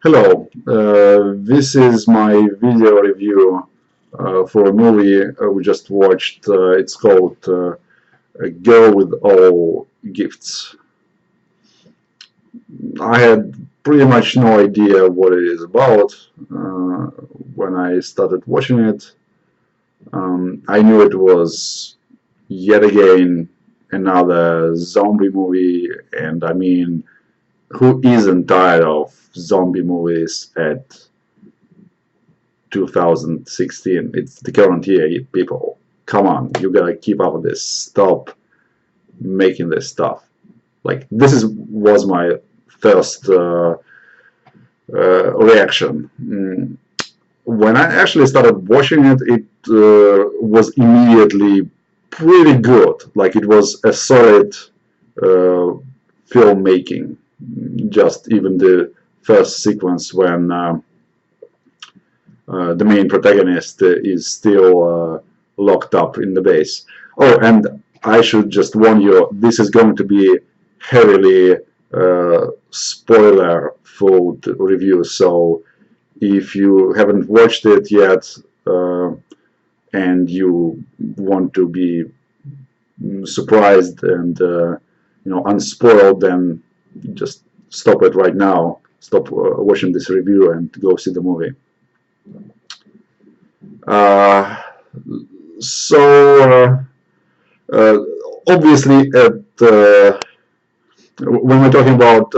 Hello, this is my video review for a movie we just watched. It's called A Girl with All Gifts. I had pretty much no idea what it is about when I started watching it. I knew it was yet again another zombie movie, and I mean, who isn't tired of zombie movies at 2016? It's the current year, people. Come on, you gotta keep up with this. Stop making this stuff. Like, was my first reaction. When I actually started watching it, it was immediately pretty good. Like, it was a solid filmmaking. Just even the first sequence when the main protagonist is still locked up in the base. Oh, and I should just warn you, this is going to be heavily spoiler-filled review, so if you haven't watched it yet and you want to be surprised and unspoiled, then just stop it right now. Stop watching this review and go see the movie. So obviously, when we're talking about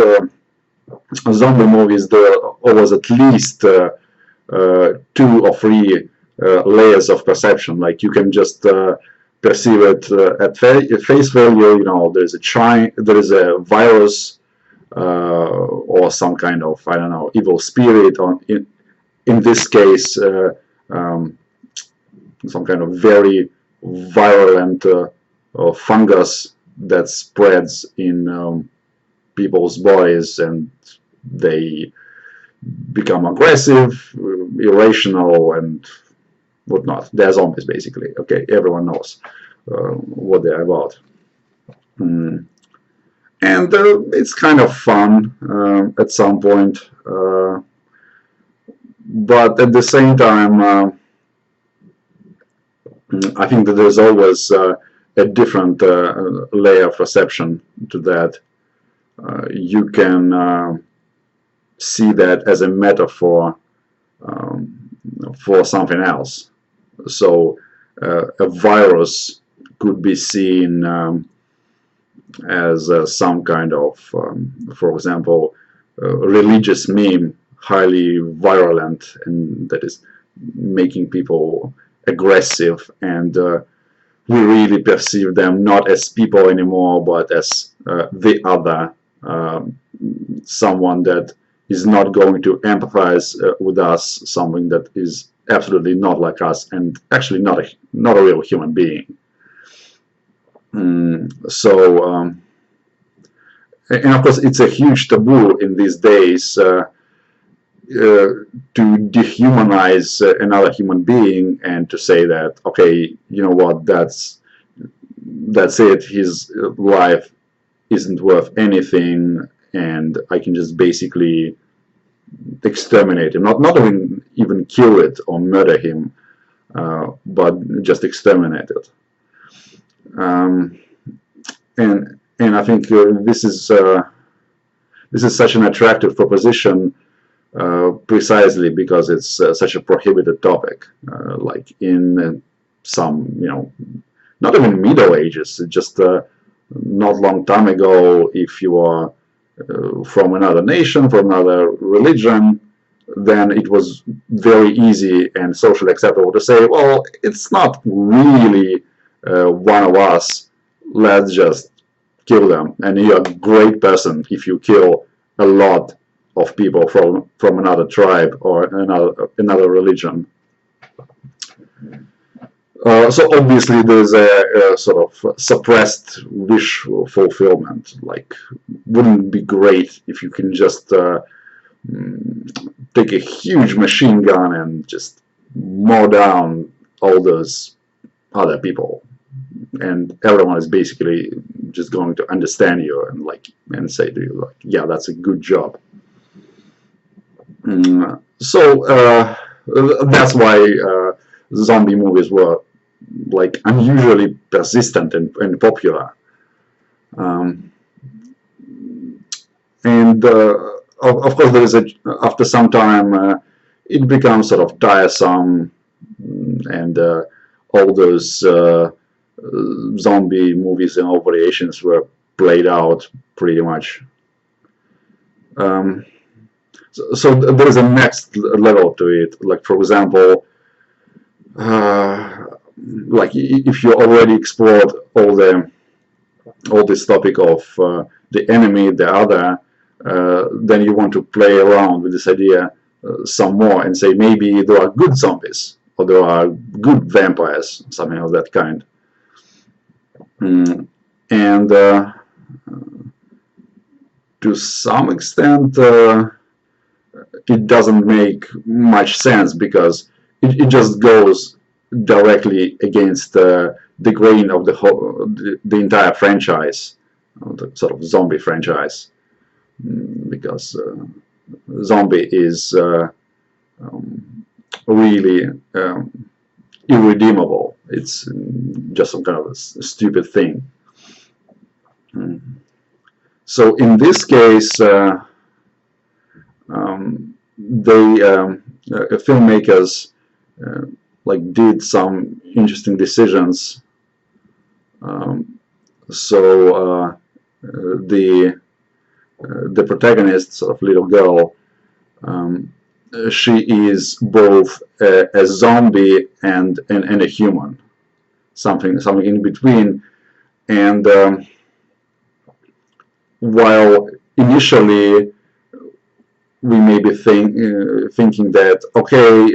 zombie movies, there are always at least 2 or 3 layers of perception. Like, you can just perceive it at face value. You know, there is a virus or some kind of, I don't know, evil spirit. In this case, some kind of very virulent fungus that spreads in people's bodies, and they become aggressive, irrational, and whatnot. They're zombies, basically. Okay, everyone knows what they're about. And it's kind of fun at some point, but at the same time, I think that there's always a different layer of perception to that. You can see that as a metaphor for something else. So a virus could be seen as some kind of, for example, religious meme, highly virulent, and that is making people aggressive, and we really perceive them not as people anymore, but as the other, someone that is not going to empathize with us, something that is absolutely not like us, and actually not a real human being. So and of course, it's a huge taboo in these days to dehumanize another human being and to say that, okay, you know what, that's it, his life isn't worth anything, and I can just basically exterminate him, not even kill it or murder him, but just exterminate it. And I think this is such an attractive proposition, precisely because it's such a prohibited topic. Like in some, not even Middle Ages, just not long time ago, if you are from another nation, from another religion, then it was very easy and socially acceptable to say, well, it's not really one of us, let's just kill them. And you're a great person if you kill a lot of people from another tribe or another religion. So obviously there's a sort of suppressed wish fulfillment. Like, wouldn't it be great if you can just take a huge machine gun and just mow down all those other people, and everyone is basically just going to understand you and say to you, like, yeah, that's a good job. So that's why zombie movies were like unusually persistent and popular. Um, and of course, there is after some time it becomes sort of tiresome, and all those zombie movies and all variations were played out pretty much. Um, so there is a next level to it. Like for example, uh, like if you already explored all this topic of the enemy, the other, then you want to play around with this idea some more and say maybe there are good zombies or there are good vampires, something of that kind. And to some extent, it doesn't make much sense because it just goes directly against the grain of the entire franchise, the sort of zombie franchise, because zombie is really irredeemable. It's just some kind of a stupid thing. So in this case, filmmakers like did some interesting decisions. So the protagonist, sort of little girl, she is both a zombie and a human, something in between. And while initially we may be thinking that okay,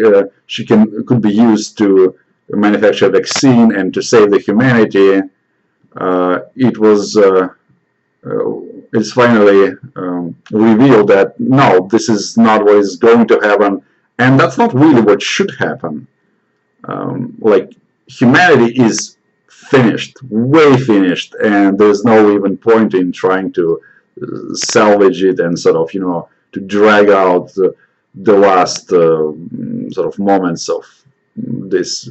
she could be used to manufacture a vaccine and to save the humanity, it's finally revealed that no, this is not what is going to happen, and that's not really what should happen. Like humanity is finished, way finished, and there's no even point in trying to salvage it and sort of to drag out the last sort of moments of this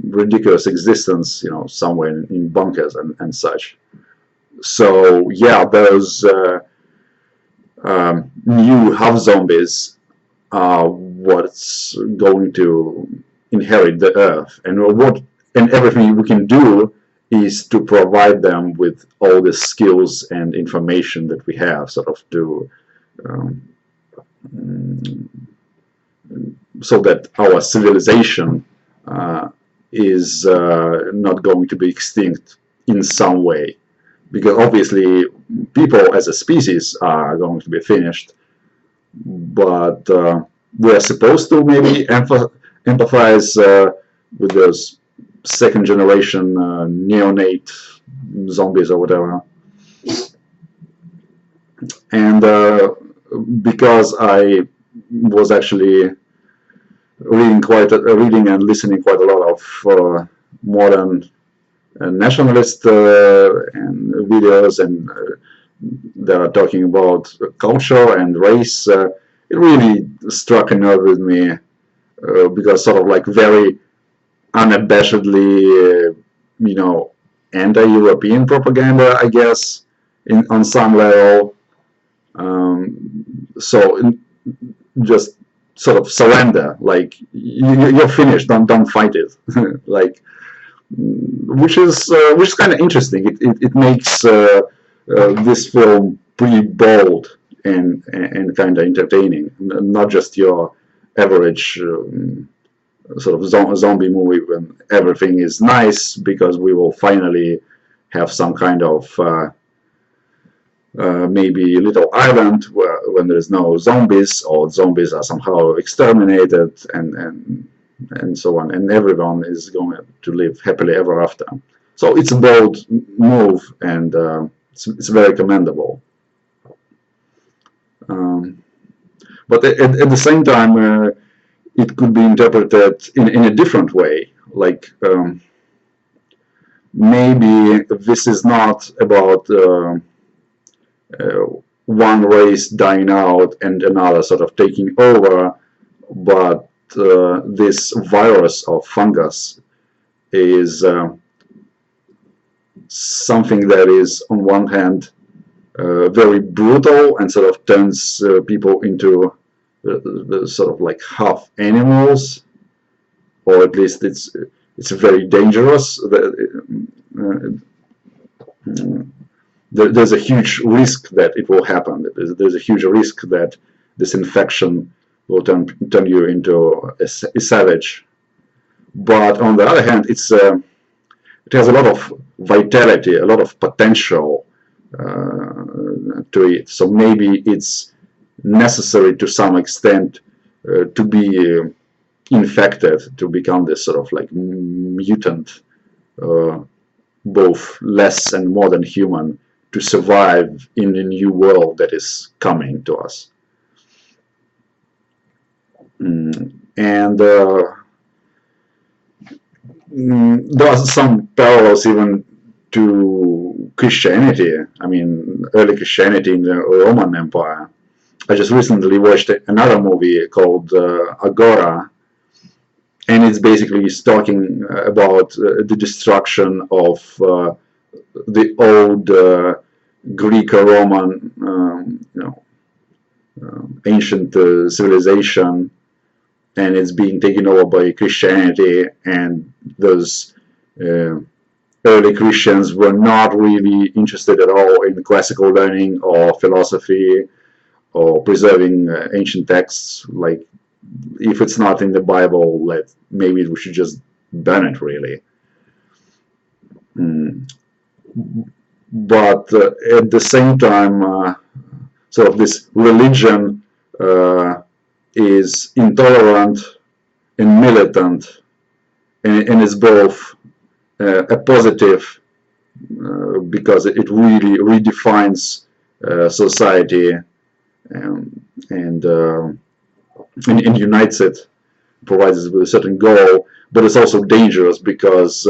ridiculous existence, somewhere in bunkers and such. So yeah, those new half zombies are what's going to inherit the earth, and everything we can do is to provide them with all the skills and information that we have, sort of to so that our civilization is not going to be extinct in some way, because obviously people as a species are going to be finished, but we're supposed to maybe empathize with those second generation neonate zombies or whatever. And because I was actually reading and listening quite a lot of modern nationalist and videos, and they are talking about culture and race. It really struck a nerve with me because sort of like very unabashedly, anti-European propaganda, I guess, on some level. So just sort of surrender, like you're finished, don't fight it, like, which is kind of interesting. It makes this film pretty bold and kind of entertaining, not just your average sort of zombie movie when everything is nice because we will finally have some kind of maybe a little island when there is no zombies, or zombies are somehow exterminated, and so on, and everyone is going to live happily ever after. So it's a bold move, and it's very commendable. But at the same time, it could be interpreted in a different way. Like maybe this is not about one race dying out and another sort of taking over, but this virus of fungus is something that is on one hand very brutal and sort of turns people into sort of like half animals, or at least it's very dangerous. There's a huge risk that it will happen. There's a huge risk that this infection will turn you into a savage. But on the other hand, it has a lot of vitality, a lot of potential to it. So maybe it's necessary to some extent to be infected, to become this sort of like mutant, both less and more than human, to survive in the new world that is coming to us. And there are some parallels even to Christianity. I mean, early Christianity in the Roman Empire. I just recently watched another movie called Agora, and it's basically talking about the destruction of the old Greek-Roman, ancient civilization, and it's being taken over by Christianity, and those early Christians were not really interested at all in classical learning or philosophy or preserving ancient texts. Like, if it's not in the Bible, maybe we should just burn it, really. But at the same time, sort of this religion is intolerant and militant, and is both a positive because it really redefines society and unites it, provides it with a certain goal, but it's also dangerous because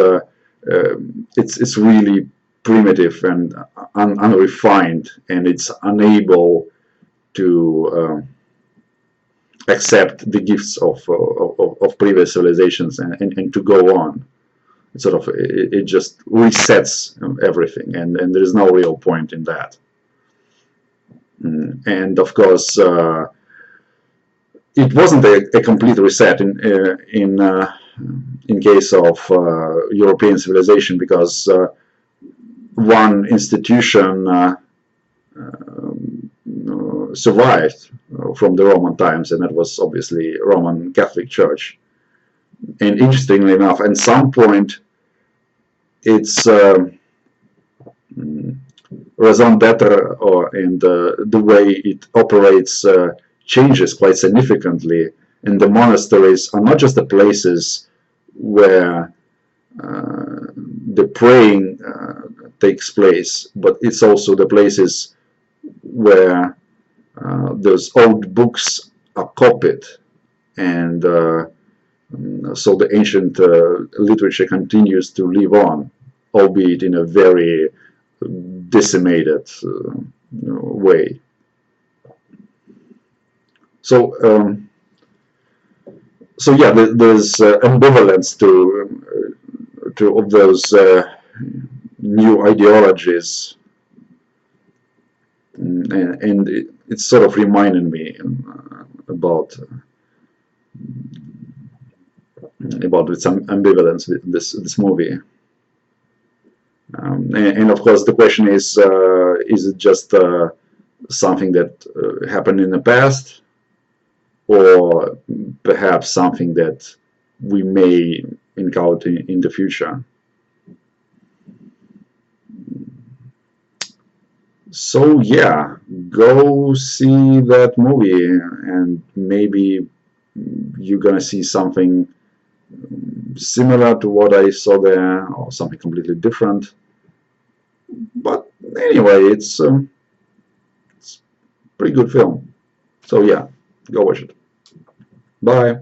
it's really primitive and unrefined, and it's unable to accept the gifts of previous civilizations and to go on. It just resets everything, and there is no real point in that. And of course, it wasn't a complete reset in case of European civilization, because one institution survived from the Roman times, and that was obviously Roman Catholic Church. And interestingly enough, at some point, its raison d'etre and the way it operates changes quite significantly. And the monasteries are not just the places where the praying takes place, but it's also the places where those old books are copied, and so the ancient literature continues to live on, albeit in a very decimated way. So yeah, there's ambivalence to of those new ideologies, and it's sort of reminding me about some ambivalence with this movie. And of course, the question is it just something that happened in the past, or perhaps something that we may encounter in the future? So yeah, go see that movie, and maybe you're gonna see something similar to what I saw there, or something completely different. But anyway, it's pretty good film. So yeah, go watch it. Bye.